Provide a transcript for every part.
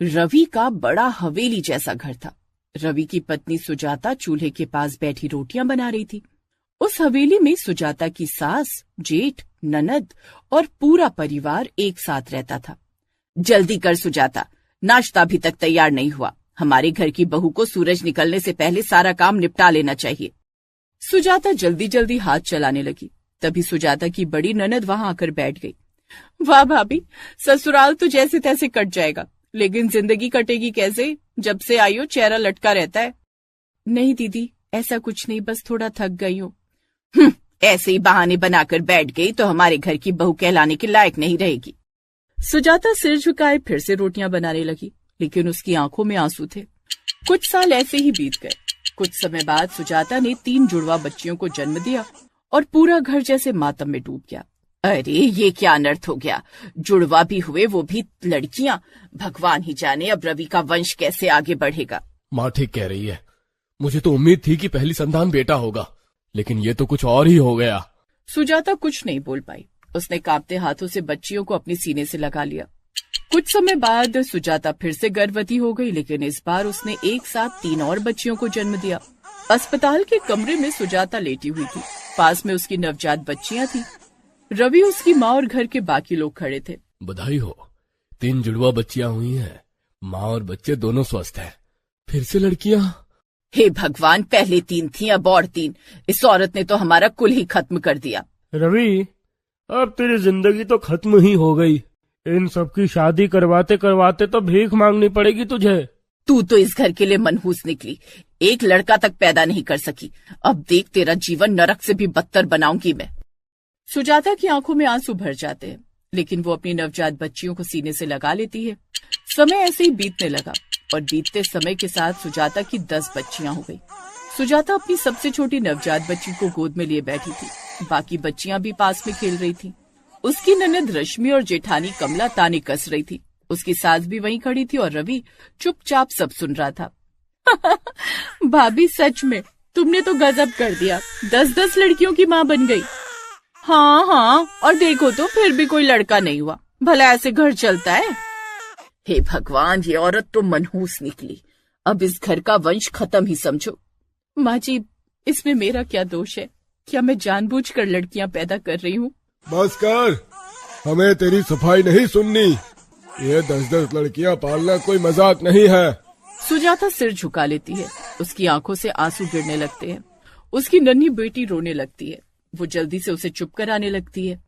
रवि का बड़ा हवेली जैसा घर था। रवि की पत्नी सुजाता चूल्हे के पास बैठी रोटियां बना रही थी। उस हवेली में सुजाता की सास, जेठ, ननद और पूरा परिवार एक साथ रहता था। जल्दी कर सुजाता, नाश्ता अभी तक तैयार नहीं हुआ। हमारे घर की बहू को सूरज निकलने से पहले सारा काम निपटा लेना चाहिए। सुजाता जल्दी जल्दी हाथ चलाने लगी। तभी सुजाता की बड़ी ननद वहां आकर बैठ गई। वाह भाभी, ससुराल तो जैसे तैसे कट जाएगा, लेकिन जिंदगी कटेगी कैसे जब से आई हो चेहरा लटका रहता है। नहीं दीदी, ऐसा कुछ नहीं, बस थोड़ा थक गई हूँ। ऐसे ही बहाने बनाकर बैठ गई तो हमारे घर की बहू कहलाने के लायक नहीं रहेगी। सुजाता सिर झुकाए फिर से रोटियां बनाने लगी, लेकिन उसकी आंखों में आंसू थे। कुछ साल ऐसे ही बीत गए। कुछ समय बाद सुजाता ने 3 जुड़वा बच्चियों को जन्म दिया और पूरा घर जैसे मातम में डूब गया। अरे ये क्या अनर्थ हो गया, जुड़वा भी हुए, वो भी लड़कियां। भगवान ही जाने अब रवि का वंश कैसे आगे बढ़ेगा। माँ ठीक कह रही है, मुझे तो उम्मीद थी कि पहली संतान बेटा होगा, लेकिन ये तो कुछ और ही हो गया। सुजाता कुछ नहीं बोल पाई। उसने कांपते हाथों से बच्चियों को अपने सीने से लगा लिया। कुछ समय बाद सुजाता फिर से गर्भवती हो गई, लेकिन इस बार उसने एक साथ 3 और बच्चियों को जन्म दिया। अस्पताल के कमरे में सुजाता लेटी हुई थी। पास में उसकी नवजात बच्चियां थी। रवि, उसकी माँ और घर के बाकी लोग खड़े थे। बधाई हो, 3 जुड़वा बच्चियां हुई हैं। माँ और बच्चे दोनों स्वस्थ हैं। फिर से लड़कियां। हे भगवान, पहले 3 थी, अब और 3। इस औरत ने तो हमारा कुल ही खत्म कर दिया। रवि, अब तेरी जिंदगी तो खत्म ही हो गई। इन सबकी शादी करवाते करवाते तो भीख मांगनी पड़ेगी तुझे। तू तो इस घर के लिए मनहूस निकली, एक लड़का तक पैदा नहीं कर सकी। अब देख, तेरा जीवन नरक से भी बदतर बनाऊंगी मैं। सुजाता की आंखों में आंसू भर जाते हैं, लेकिन वो अपनी नवजात बच्चियों को सीने से लगा लेती है। समय ऐसे ही बीतने लगा और बीतते समय के साथ सुजाता की 10 बच्चियां हो गई। सुजाता अपनी सबसे छोटी नवजात बच्ची को गोद में लिए बैठी थी। बाकी बच्चियां भी पास में खेल रही थी। उसकी ननद रश्मि और जेठानी कमला ताने कस रही थी। उसकी सास भी वहीं खड़ी थी और रवि चुपचाप सब सुन रहा था। भाभी, सच में तुमने तो गजब कर दिया, 10-10 लड़कियों की माँ बन गई। हाँ, और देखो तो फिर भी कोई लड़का नहीं हुआ। भला ऐसे घर चलता है? हे भगवान, ये औरत तो मनहूस निकली। अब इस घर का वंश खत्म ही समझो। माँ जी, इसमें मेरा क्या दोष है? क्या मैं जानबूझकर लड़कियां पैदा कर रही हूँ? बस कर, हमें तेरी सफाई नहीं सुननी। ये 10-10 लड़कियां पालना कोई मजाक नहीं है। सुजाता सिर झुका लेती है। उसकी आंखों से आंसू गिरने लगते हैं। उसकी नन्ही बेटी रोने लगती है। वो जल्दी से उसे चुप कराने लगती है।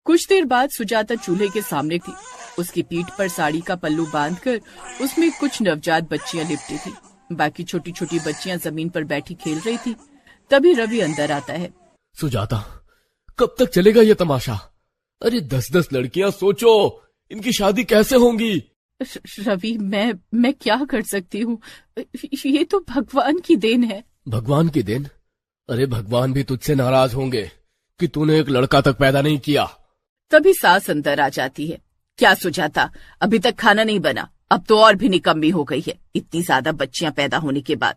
कुछ देर बाद सुजाता चूल्हे के सामने थी। उसकी पीठ पर साड़ी का पल्लू बांधकर उसमें कुछ नवजात बच्चियां लिपटी थी। बाकी छोटी छोटी बच्चियां जमीन पर बैठी खेल रही थी। तभी रवि अंदर आता है। सुजाता, कब तक चलेगा ये तमाशा? अरे 10-10 लड़कियां, सोचो इनकी शादी कैसे होंगी? रवि, मैं क्या कर सकती हूँ? ये तो भगवान की देन है। भगवान की देन? अरे भगवान भी तुझसे नाराज होंगे कि तूने एक लड़का तक पैदा नहीं किया। तभी सास अंदर आ जाती है। क्या सुजाता, अभी तक खाना नहीं बना? अब तो और भी निकम्मी हो गई है, इतनी ज्यादा बच्चियां पैदा होने के बाद।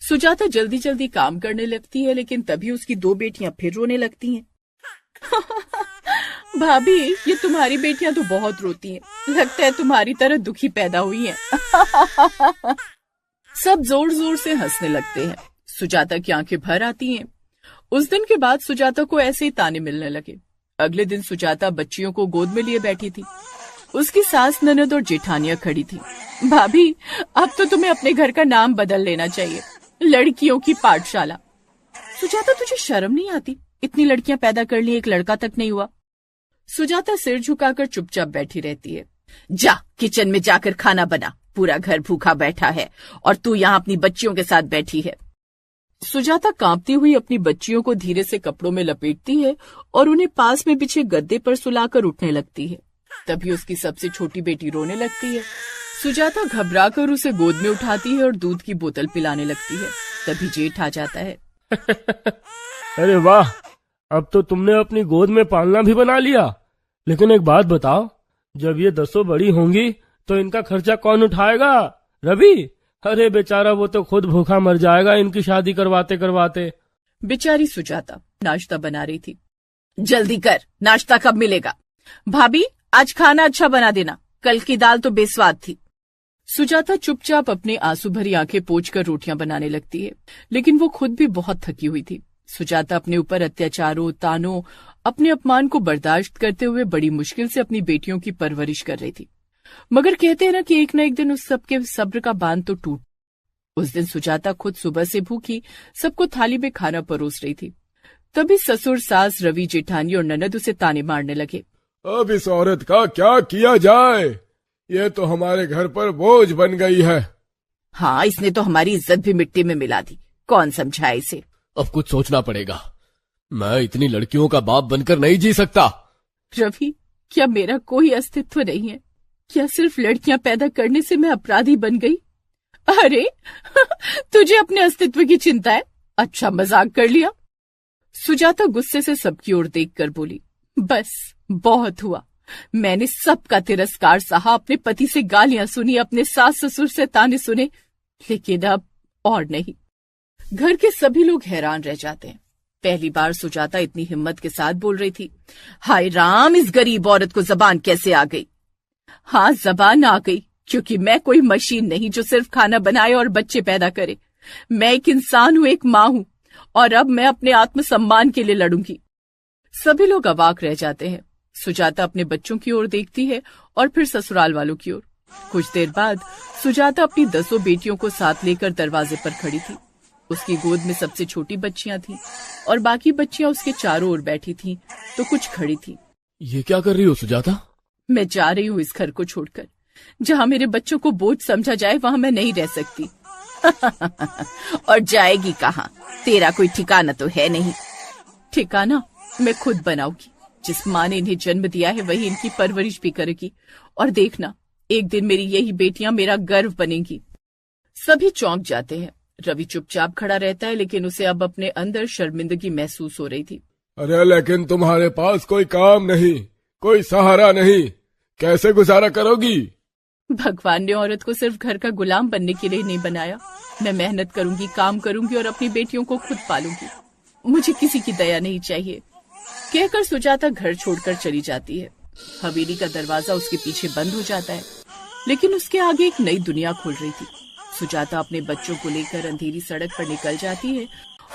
सुजाता जल्दी जल्दी काम करने लगती है, लेकिन तभी उसकी 2 बेटियां फिर रोने लगती हैं। भाभी, ये तुम्हारी बेटियां तो बहुत रोती हैं। लगता है तुम्हारी तरह दुखी पैदा हुई हैं। सब जोर जोर से हंसने लगते हैं। सुजाता की आंखें भर आती हैं। उस दिन के बाद सुजाता को ऐसे ही ताने मिलने लगे। अगले दिन सुजाता बच्चियों को गोद में लिए बैठी थी। उसकी सास, ननद और जेठानियां खड़ी थी। भाभी, अब तो तुम्हें अपने घर का नाम बदल लेना चाहिए, लड़कियों की पाठशाला। सुजाता, तुझे शर्म नहीं आती? इतनी लड़कियां पैदा कर ली, एक लड़का तक नहीं हुआ। सुजाता सिर झुकाकर चुपचाप बैठी रहती है। जा, किचन में जाकर खाना बना, पूरा घर भूखा बैठा है और तू यहाँ अपनी बच्चियों के साथ बैठी है। सुजाता कांपती हुई अपनी बच्चियों को धीरे से कपड़ों में लपेटती है और उन्हें पास में बिछे गद्दे पर सुलाकर उठने लगती है। तभी उसकी सबसे छोटी बेटी रोने लगती है। सुजाता घबराकर उसे गोद में उठाती है और दूध की बोतल पिलाने लगती है। तभी जेठ आ जाता है। अरे वाह, अब तो तुमने अपनी गोद में पालना भी बना लिया। लेकिन एक बात बताओ, जब ये 10 बड़ी होंगी तो इनका खर्चा कौन उठाएगा? रवि? अरे बेचारा, वो तो खुद भूखा मर जाएगा इनकी शादी करवाते करवाते। बेचारी सुजाता नाश्ता बना रही थी। जल्दी कर, नाश्ता कब मिलेगा? भाभी, आज खाना अच्छा बना देना, कल की दाल तो बेस्वाद थी। सुजाता चुपचाप अपने आंसू भरी आंखें पोंछकर रोटियां बनाने लगती है, लेकिन वो खुद भी बहुत थकी हुई थी। सुजाता अपने ऊपर अत्याचारों, तानों, अपने अपमान को बर्दाश्त करते हुए बड़ी मुश्किल से अपनी बेटियों की परवरिश कर रही थी। मगर कहते हैं ना कि एक न एक दिन उस सबके सब्र का बांध तो टूट। उस दिन सुजाता खुद सुबह से भूखी सबको थाली में खाना परोस रही थी। तभी ससुर, सास, रवि, जेठानी और ननद उसे ताने मारने लगे। अब इस औरत का क्या किया जाए, ये तो हमारे घर पर बोझ बन गई है। हाँ, इसने तो हमारी इज्जत भी मिट्टी में मिला दी, कौन समझाए इसे। अब कुछ सोचना पड़ेगा, मैं इतनी लड़कियों का बाप बनकर नहीं जी सकता। रवि, क्या मेरा कोई अस्तित्व नहीं है? क्या सिर्फ लड़कियां पैदा करने से मैं अपराधी बन गई? अरे तुझे अपने अस्तित्व की चिंता है? अच्छा मजाक कर लिया। सुजाता गुस्से से सबकी ओर देखकर बोली, बस बहुत हुआ। मैंने सबका तिरस्कार सहा, अपने पति से गालियां सुनी, अपने सास ससुर से ताने सुने, लेकिन अब और नहीं। घर के सभी लोग हैरान रह जाते हैं। पहली बार सुजाता इतनी हिम्मत के साथ बोल रही थी। हाय राम, इस गरीब औरत को जबान कैसे आ गई? हाँ, जबान आ गई, क्योंकि मैं कोई मशीन नहीं जो सिर्फ खाना बनाए और बच्चे पैदा करे। मैं एक इंसान हूं, एक मां हूं, और अब मैं अपने आत्मसम्मान के लिए लड़ूंगी। सभी लोग अवाक रह जाते हैं। सुजाता अपने बच्चों की ओर देखती है और फिर ससुराल वालों की ओर। कुछ देर बाद सुजाता अपनी 10 बेटियों को साथ लेकर दरवाजे पर खड़ी थी। उसकी गोद में सबसे छोटी बच्चियां थीं और बाकी बच्चियां उसके चारों ओर बैठी थीं, तो कुछ खड़ी थी। ये क्या कर रही हो सुजाता? मैं जा रही हूँ इस घर को छोड़कर। जहाँ मेरे बच्चों को बोझ समझा जाए वहाँ मैं नहीं रह सकती। और जाएगी कहाँ? तेरा कोई ठिकाना तो है नहीं। ठिकाना मैं खुद बनाऊंगी। जिस माँ ने इन्हें जन्म दिया है वही इनकी परवरिश भी करेगी, और देखना एक दिन मेरी यही बेटियां मेरा गर्व बनेंगी। सभी चौंक जाते हैं। रवि चुपचाप खड़ा रहता है, लेकिन उसे अब अपने अंदर शर्मिंदगी महसूस हो रही थी। अरे लेकिन तुम्हारे पास कोई काम नहीं, कोई सहारा नहीं, कैसे गुजारा करोगी? भगवान ने औरत को सिर्फ घर का गुलाम बनने के लिए नहीं बनाया। मैं मेहनत करूंगी, काम करूंगी और अपनी बेटियों को खुद पालूंगी। मुझे किसी की दया नहीं चाहिए। कहकर सुजाता घर छोड़कर चली जाती है। हवेली का दरवाजा उसके पीछे बंद हो जाता है, लेकिन उसके आगे एक नई दुनिया खुल रही थी। सुजाता अपने बच्चों को लेकर अंधेरी सड़क पर निकल जाती है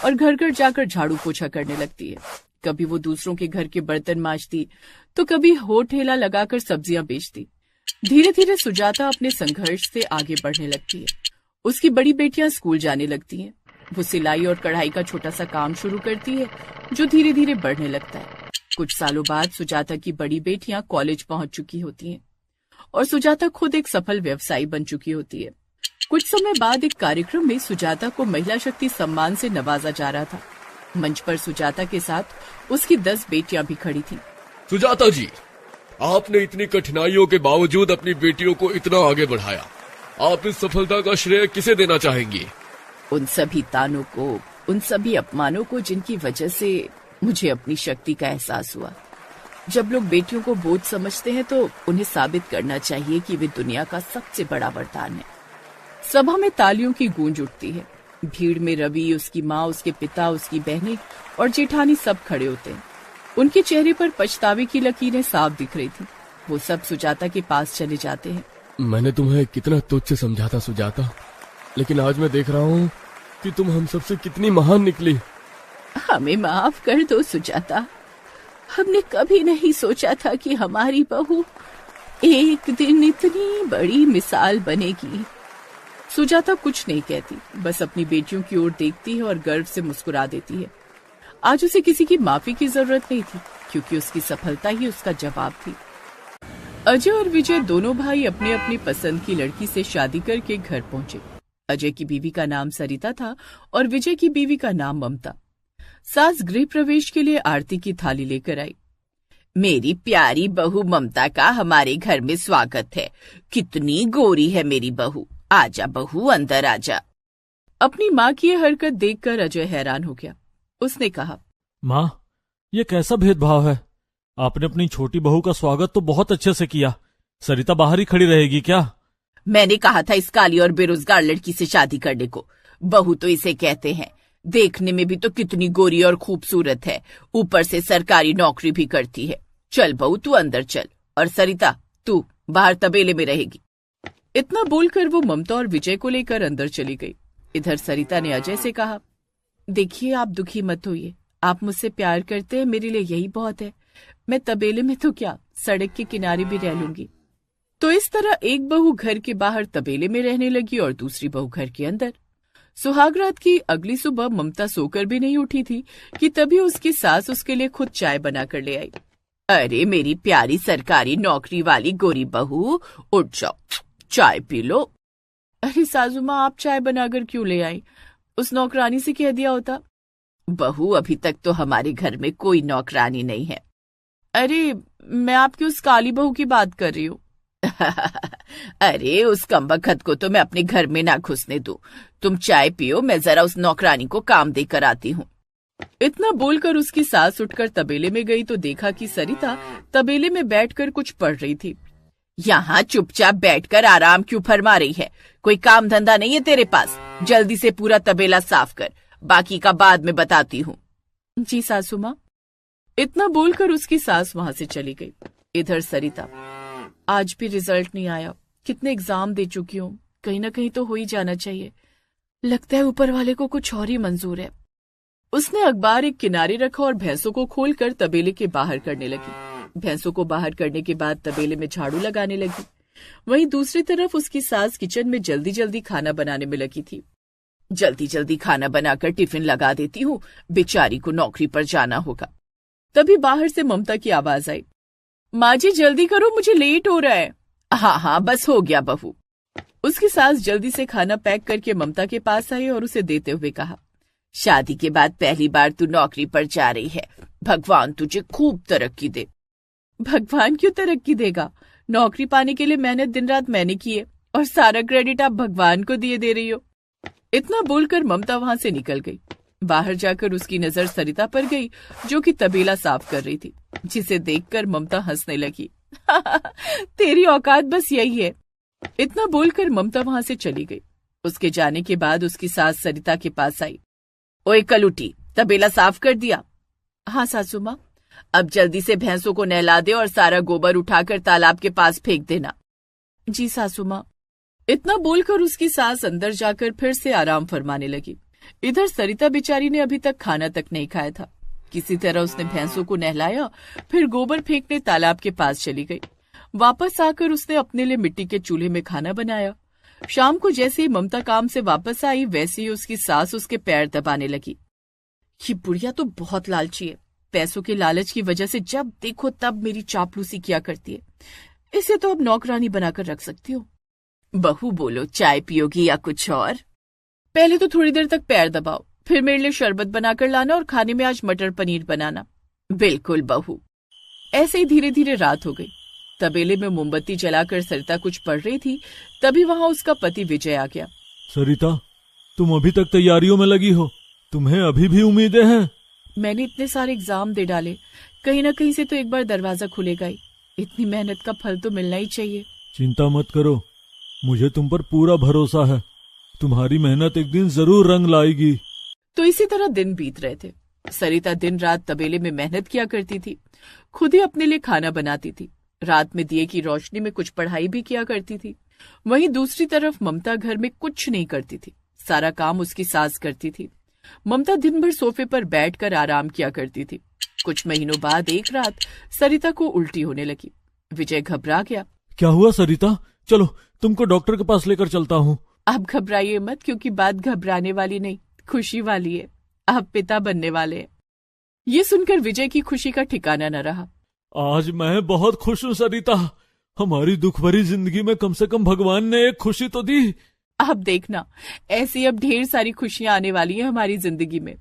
और घर घर जाकर झाड़ू पोछा करने लगती है। कभी वो दूसरों के घर के बर्तन मांजती, तो कभी हो ठेला लगाकर सब्जियां बेचती। धीरे धीरे सुजाता अपने संघर्ष से आगे बढ़ने लगती है। उसकी बड़ी बेटियां स्कूल जाने लगती हैं। वो सिलाई और कढ़ाई का छोटा सा काम शुरू करती है, जो धीरे धीरे बढ़ने लगता है। कुछ सालों बाद सुजाता की बड़ी बेटियां कॉलेज पहुंच चुकी होती हैं और सुजाता खुद एक सफल व्यवसायी बन चुकी होती है। कुछ समय बाद एक कार्यक्रम में सुजाता को महिला शक्ति सम्मान से नवाजा जा रहा था। मंच पर सुजाता के साथ उसकी 10 बेटियां भी खड़ी थीं। सुजाता जी, आपने इतनी कठिनाइयों के बावजूद अपनी बेटियों को इतना आगे बढ़ाया। आप इस सफलता का श्रेय किसे देना चाहेंगी? उन सभी तानों को, उन सभी अपमानों को जिनकी वजह से मुझे अपनी शक्ति का एहसास हुआ। जब लोग बेटियों को बोझ समझते हैं तो उन्हें साबित करना चाहिए कि वे दुनिया का सबसे बड़ा वरदान है। सभा में तालियों की गूंज उठती है। भीड़ में रवि, उसकी माँ, उसके पिता, उसकी बहनें और जेठानी सब खड़े होते हैं। उनके चेहरे पर पछतावे की लकीरें साफ दिख रही थी। वो सब सुजाता के पास चले जाते हैं। मैंने तुम्हें कितना तुच्छ समझा था सुजाता, लेकिन आज मैं देख रहा हूँ कि तुम हम सबसे कितनी महान निकली। हमें माफ कर दो सुजाता। हमने कभी नहीं सोचा था कि हमारी बहू एक दिन इतनी बड़ी मिसाल बनेगी। सुजाता कुछ नहीं कहती, बस अपनी बेटियों की ओर देखती है और गर्व से मुस्कुरा देती है। आज उसे किसी की माफी की जरूरत नहीं थी, क्योंकि उसकी सफलता ही उसका जवाब थी। अजय और विजय दोनों भाई अपने अपनी पसंद की लड़की से शादी करके घर पहुंचे। अजय की बीवी का नाम सरिता था और विजय की बीवी का नाम ममता। सास गृह प्रवेश के लिए आरती की थाली लेकर आई। मेरी प्यारी बहू ममता का हमारे घर में स्वागत है। कितनी गोरी है मेरी बहू। आजा बहू, अंदर आजा। अपनी माँ की यह हरकत देखकर अजय हैरान हो गया। उसने कहा, माँ, ये कैसा भेदभाव है? आपने अपनी छोटी बहू का स्वागत तो बहुत अच्छे से किया। सरिता बाहर ही खड़ी रहेगी क्या? मैंने कहा था इस काली और बेरोजगार लड़की से शादी करने को। बहू तो इसे कहते हैं। देखने में भी तो कितनी गोरी और खूबसूरत है, ऊपर से सरकारी नौकरी भी करती है। चल बहू, तू अंदर चल, और सरिता तू बाहर तबेले में रहेगी। इतना बोलकर वो ममता और विजय को लेकर अंदर चली गई। इधर सरिता ने अजय से कहा, देखिए आप दुखी मत होइए, आप मुझसे प्यार करते हैं, मेरे लिए यही बहुत है। मैं तबेले में तो क्या, सड़क के किनारे भी रह लूंगी। तो इस तरह एक बहू घर के बाहर तबेले में रहने लगी और दूसरी बहू घर के अंदर। सुहागरात की अगली सुबह ममता सोकर भी नहीं उठी थी कि तभी उसकी सास उसके लिए खुद चाय बनाकर ले आई। अरे मेरी प्यारी सरकारी नौकरी वाली गोरी बहू, उठ जाओ, चाय पी लो। अरे सासू माँ, आप चाय बनाकर क्यों ले आई? उस नौकरानी से कह दिया होता। बहू, अभी तक तो हमारे घर में कोई नौकरानी नहीं है। अरे मैं आपकी उस काली बहू की बात कर रही हूँ। अरे उस कमबख्त को तो मैं अपने घर में ना घुसने दूं। तुम चाय पियो, मैं जरा उस नौकरानी को काम देकर आती हूँ। इतना बोलकर उसकी सास उठकर तबेले में गई तो देखा कि सरिता तबेले में बैठकर कुछ पढ़ रही थी। यहाँ चुपचाप बैठकर आराम क्यों फरमा रही है? कोई काम धंधा नहीं है तेरे पास? जल्दी से पूरा तबेला साफ कर, बाकी का बाद में बताती हूँ। जी सासू माँ। इतना बोलकर उसकी सास वहां से चली गई। इधर सरिता, आज भी रिजल्ट नहीं आया, कितने एग्जाम दे चुकी हूँ, कहीं ना कहीं तो हो ही जाना चाहिए। लगता है ऊपर वाले को कुछ और ही मंजूर है। उसने अखबार एक किनारे रखा और भैंसों को खोलकर तबेले के बाहर करने लगी। भैंसों को बाहर करने के बाद तबेले में झाड़ू लगाने लगी। वहीं दूसरी तरफ उसकी सास किचन में जल्दी जल्दी खाना बनाने में लगी थी। जल्दी जल्दी खाना बनाकर टिफिन लगा देती हूँ, बेचारी को नौकरी पर जाना होगा। तभी बाहर से ममता की आवाज आई, माँ जी जल्दी करो, मुझे लेट हो रहा है। हाँ हाँ बस हो गया बहू। उसकी सास जल्दी से खाना पैक करके ममता के पास आई और उसे देते हुए कहा, शादी के बाद पहली बार तू नौकरी पर जा रही है, भगवान तुझे खूब तरक्की दे। भगवान क्यों तरक्की देगा? नौकरी पाने के लिए मेहनत दिन रात मैंने की है और सारा क्रेडिट आप भगवान को दिए दे रही हो। इतना बोलकर ममता वहां से निकल गई। बाहर जाकर उसकी नजर सरिता पर गई जो कि तबेला साफ कर रही थी, जिसे देखकर ममता हंसने लगी। तेरी औकात बस यही है। इतना बोलकर ममता वहां से चली गई। उसके जाने के बाद उसकी सास सरिता के पास आई। ओए कलूटी, तबेला साफ कर दिया? हाँ सासू माँ। अब जल्दी से भैंसों को नहला दे और सारा गोबर उठाकर तालाब के पास फेंक देना। जी सासू माँ। इतना बोलकर उसकी सास अंदर जाकर फिर से आराम फरमाने लगी। इधर सरिता बेचारी ने अभी तक खाना तक नहीं खाया था। किसी तरह उसने भैंसों को नहलाया, फिर गोबर फेंकने तालाब के पास चली गई। वापस आकर उसने अपने लिए मिट्टी के चूल्हे में खाना बनाया। शाम को जैसे ही ममता काम से वापस आई, वैसे ही उसकी सास उसके पैर दबाने लगी। ये बुढ़िया तो बहुत लालची है, पैसों के लालच की वजह से जब देखो तब मेरी चापलूसी किया करती है। इसे तो अब नौकरानी बनाकर रख सकती हूँ। बहू बोलो, चाय पियोगी या कुछ और? पहले तो थोड़ी देर तक पैर दबाओ, फिर मेरे लिए शरबत बनाकर लाना और खाने में आज मटर पनीर बनाना। बिल्कुल बहू। ऐसे ही धीरे धीरे रात हो गई। तबेले में मोमबत्ती जलाकर सरिता कुछ पढ़ रही थी, तभी वहां उसका पति विजय आ गया। सरिता, तुम अभी तक तैयारियों में लगी हो? तुम्हें अभी भी उम्मीदें हैं? मैंने इतने सारे एग्जाम दे डाले, कहीं ना कहीं से तो एक बार दरवाजा खुलेगा ही। इतनी मेहनत का फल तो मिलना ही चाहिए। चिंता मत करो, मुझे तुम पर पूरा भरोसा है। तुम्हारी मेहनत एक दिन जरूर रंग लाएगी। तो इसी तरह दिन बीत रहे थे। सरिता दिन रात तबेले में मेहनत किया करती थी, खुद ही अपने लिए खाना बनाती थी, रात में दिए की रोशनी में कुछ पढ़ाई भी किया करती थी। वहीं दूसरी तरफ ममता घर में कुछ नहीं करती थी, सारा काम उसकी सास करती थी। ममता दिन भर सोफे पर बैठकर आराम किया करती थी। कुछ महीनों बाद एक रात सरिता को उल्टी होने लगी। विजय घबरा गया। क्या हुआ सरिता? चलो तुमको डॉक्टर के पास लेकर चलता हूँ। आप घबराइए मत, क्योंकि बात घबराने वाली नहीं, खुशी वाली है। आप पिता बनने वाले हैं। ये सुनकर विजय की खुशी का ठिकाना न रहा। आज मैं बहुत खुश हूँ सरिता। हमारी दुख भरी जिंदगी में कम से कम भगवान ने एक खुशी तो दी। आप देखना, ऐसी अब ढेर सारी खुशियां आने वाली हैं हमारी जिंदगी में।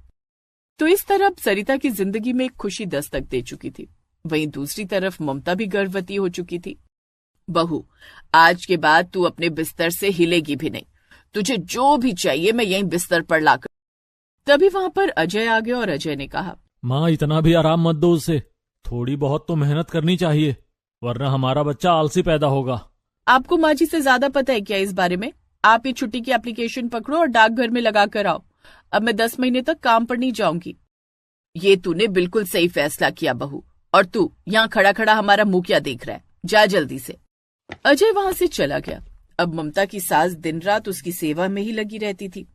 तो इस तरह सरिता की जिंदगी में एक खुशी दस्तक दे चुकी थी। वहीं दूसरी तरफ ममता भी गर्भवती हो चुकी थी। बहू, आज के बाद तू अपने बिस्तर से हिलेगी भी नहीं। तुझे जो भी चाहिए मैं यहीं बिस्तर पर लाकर। तभी वहां पर अजय आ गया और अजय ने कहा, माँ इतना भी आराम मत दो उसे, थोड़ी बहुत तो मेहनत करनी चाहिए, वरना हमारा बच्चा आलसी पैदा होगा। आपको माँ जी से ज्यादा पता है क्या इस बारे में? आप ये छुट्टी की एप्लीकेशन पकड़ो और डाकघर में लगा कर आओ। अब मैं 10 महीने तक काम पर नहीं जाऊंगी। ये तूने बिल्कुल सही फैसला किया बहू। और तू यहाँ खड़ा खड़ा हमारा मुंह क्या देख रहा है? जा जल्दी से। अजय वहां से चला गया। अब ममता की सास दिन रात उसकी सेवा में ही लगी रहती थी।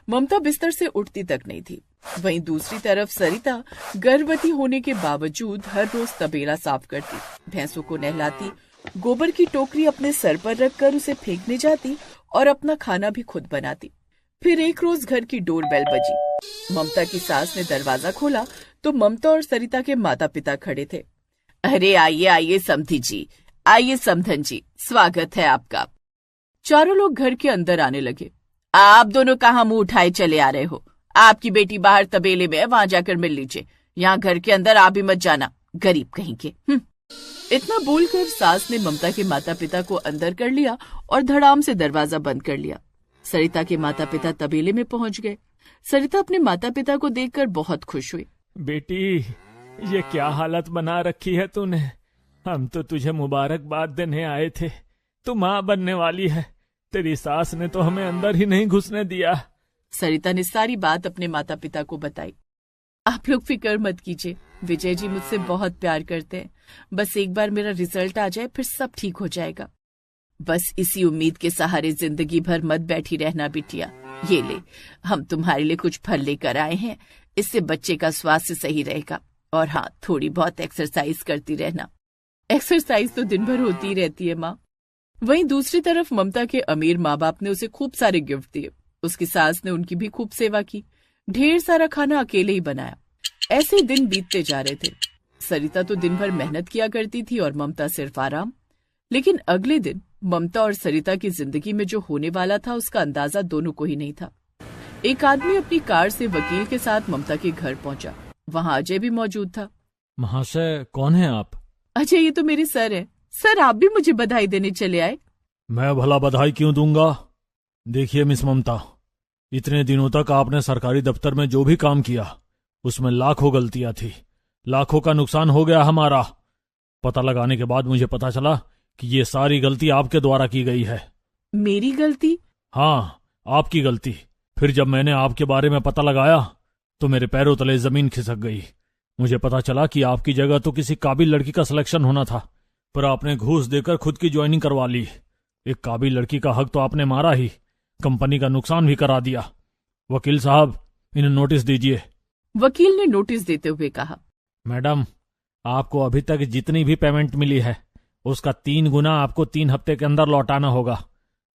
ममता बिस्तर से उठती तक नहीं थी। वहीं दूसरी तरफ सरिता गर्भवती होने के बावजूद हर रोज तबेला साफ करती, भैंसों को नहलाती, गोबर की टोकरी अपने सर पर रखकर उसे फेंकने जाती और अपना खाना भी खुद बनाती। फिर एक रोज घर की डोरबेल बजी। ममता की सास ने दरवाजा खोला तो ममता और सरिता के माता पिता खड़े थे। अरे आइए आइए समधी जी, आइए समधन जी, स्वागत है आपका। चारों लोग घर के अंदर आने लगे। आप दोनों कहाँ मुंह उठाए चले आ रहे हो? आपकी बेटी बाहर तबेले में है, वहां जाकर मिल लीजिए। यहाँ घर के अंदर आप भी मत जाना, गरीब कहीं के। इतना बोलकर सास ने ममता के माता पिता को अंदर कर लिया और धड़ाम से दरवाजा बंद कर लिया। सरिता के माता पिता तबेले में पहुंच गए। सरिता अपने माता पिता को देखकर बहुत खुश हुई। बेटी, ये क्या हालत बना रखी है तूने? हम तो तुझे मुबारकबाद देने आए थे। तू माँ बनने वाली है। तेरी सास ने तो हमें अंदर ही नहीं घुसने दिया। सरिता ने सारी बात अपने माता पिता को बताई। आप लोग फिक्र मत कीजिए, विजय जी मुझसे बहुत प्यार करते हैं। बस एक बार मेरा रिजल्ट आ जाए फिर सब ठीक हो जाएगा। बस इसी उम्मीद के सहारे जिंदगी भर मत बैठी रहना बिटिया। ये ले, हम तुम्हारे लिए कुछ फल लेकर आए हैं। इससे बच्चे का स्वास्थ्य सही रहेगा। और हाँ, थोड़ी बहुत एक्सरसाइज करती रहना। एक्सरसाइज तो दिन भर होती ही रहती है माँ। वहीं दूसरी तरफ ममता के अमीर माँ बाप ने उसे खूब सारे गिफ्ट दिए। उसकी सास ने उनकी भी खूब सेवा की। ढेर सारा खाना अकेले ही बनाया। ऐसे दिन बीतते जा रहे थे। सरिता तो दिन भर मेहनत किया करती थी और ममता सिर्फ आराम। लेकिन अगले दिन ममता और सरिता की जिंदगी में जो होने वाला था उसका अंदाजा दोनों को ही नहीं था। एक आदमी अपनी कार से वकील के साथ ममता के घर पहुंचा। वहां अजय भी मौजूद था। महाशय, कौन है आप? अजय, ये तो मेरे सर है। सर, आप भी मुझे बधाई देने चले आए? मैं भला बधाई क्यों दूंगा? देखिए मिस ममता, इतने दिनों तक आपने सरकारी दफ्तर में जो भी काम किया उसमें लाखों गलतियां थी। लाखों का नुकसान हो गया हमारा। पता लगाने के बाद मुझे पता चला कि ये सारी गलती आपके द्वारा की गई है। मेरी गलती? हाँ, आपकी गलती। फिर जब मैंने आपके बारे में पता लगाया तो मेरे पैरों तले जमीन खिसक गई। मुझे पता चला कि आपकी जगह तो किसी काबिल लड़की का सिलेक्शन होना था, पर आपने घूस देकर खुद की ज्वाइनिंग करवा ली। एक काबिल लड़की का हक तो आपने मारा ही, कंपनी का नुकसान भी करा दिया। वकील साहब, इन्हें नोटिस दीजिए। वकील ने नोटिस देते हुए कहा, मैडम, आपको अभी तक जितनी भी पेमेंट मिली है उसका 3 गुना आपको 3 हफ्ते के अंदर लौटाना होगा,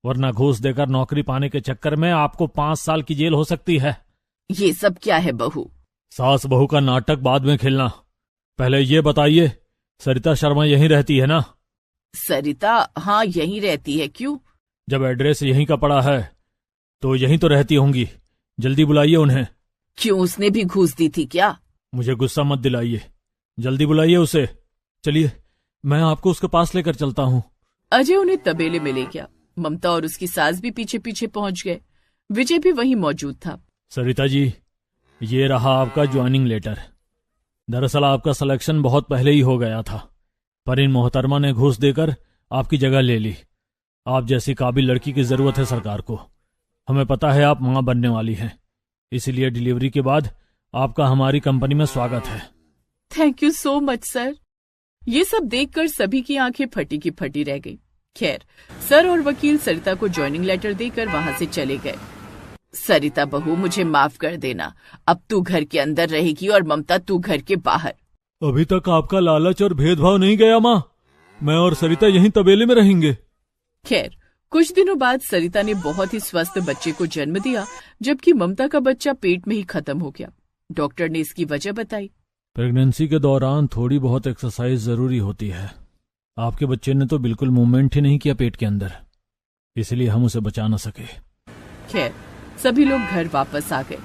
वरना घूस देकर नौकरी पाने के चक्कर में आपको 5 साल की जेल हो सकती है। ये सब क्या है बहू? सास बहू का नाटक बाद में खेलना। पहले ये बताइए, सरिता शर्मा यहीं रहती है ना? सरिता, हाँ यहीं रहती है। क्यों? जब एड्रेस यहीं का पड़ा है तो यहीं तो रहती होंगी। जल्दी बुलाइए उन्हें। क्यों, उसने भी घूस दी थी क्या? मुझे गुस्सा मत दिलाइए, जल्दी बुलाइए उसे। चलिए, मैं आपको उसके पास लेकर चलता हूँ। अजय उन्हें तबेले में ले गया। ममता और उसकी सास भी पीछे पीछे पहुंच गए। विजय भी वहीं मौजूद था। सरिता जी, ये रहा आपका ज्वाइनिंग लेटर। दरअसल आपका सिलेक्शन बहुत पहले ही हो गया था, पर इन मोहतरमा ने घूस देकर आपकी जगह ले ली। आप जैसी काबिल लड़की की जरूरत है सरकार को। हमें पता है आप मां बनने वाली हैं, इसीलिए डिलीवरी के बाद आपका हमारी कंपनी में स्वागत है। Thank you so much sir. ये सब देखकर सभी की आंखें फटी की फटी रह गई। खैर, सर और वकील सरिता को ज्वाइनिंग लेटर देकर वहां से चले गए। सरिता बहू, मुझे माफ कर देना। अब तू घर के अंदर रहेगी और ममता तू घर के बाहर। अभी तक आपका लालच और भेदभाव नहीं गया माँ? मैं और सरिता यहीं तबेले में रहेंगे। खैर, कुछ दिनों बाद सरिता ने बहुत ही स्वस्थ बच्चे को जन्म दिया, जबकि ममता का बच्चा पेट में ही खत्म हो गया। डॉक्टर ने इसकी वजह बताई। प्रेगनेंसी के दौरान थोड़ी बहुत एक्सरसाइज जरूरी होती है। आपके बच्चे ने तो बिल्कुल मूवमेंट ही नहीं किया पेट के अंदर, इसलिए हम उसे बचा न सके। खैर, सभी लोग घर वापस आ गए।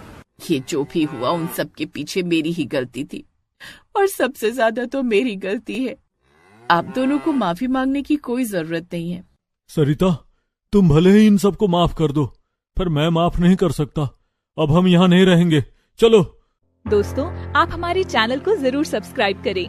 ये जो भी हुआ उन सब के पीछे मेरी ही गलती थी, और सबसे ज्यादा तो मेरी गलती है। आप दोनों को माफी मांगने की कोई जरूरत नहीं है। सरिता, तुम भले ही इन सबको माफ कर दो, पर मैं माफ नहीं कर सकता। अब हम यहाँ नहीं रहेंगे। चलो। दोस्तों, आप हमारे चैनल को जरूर सब्सक्राइब करें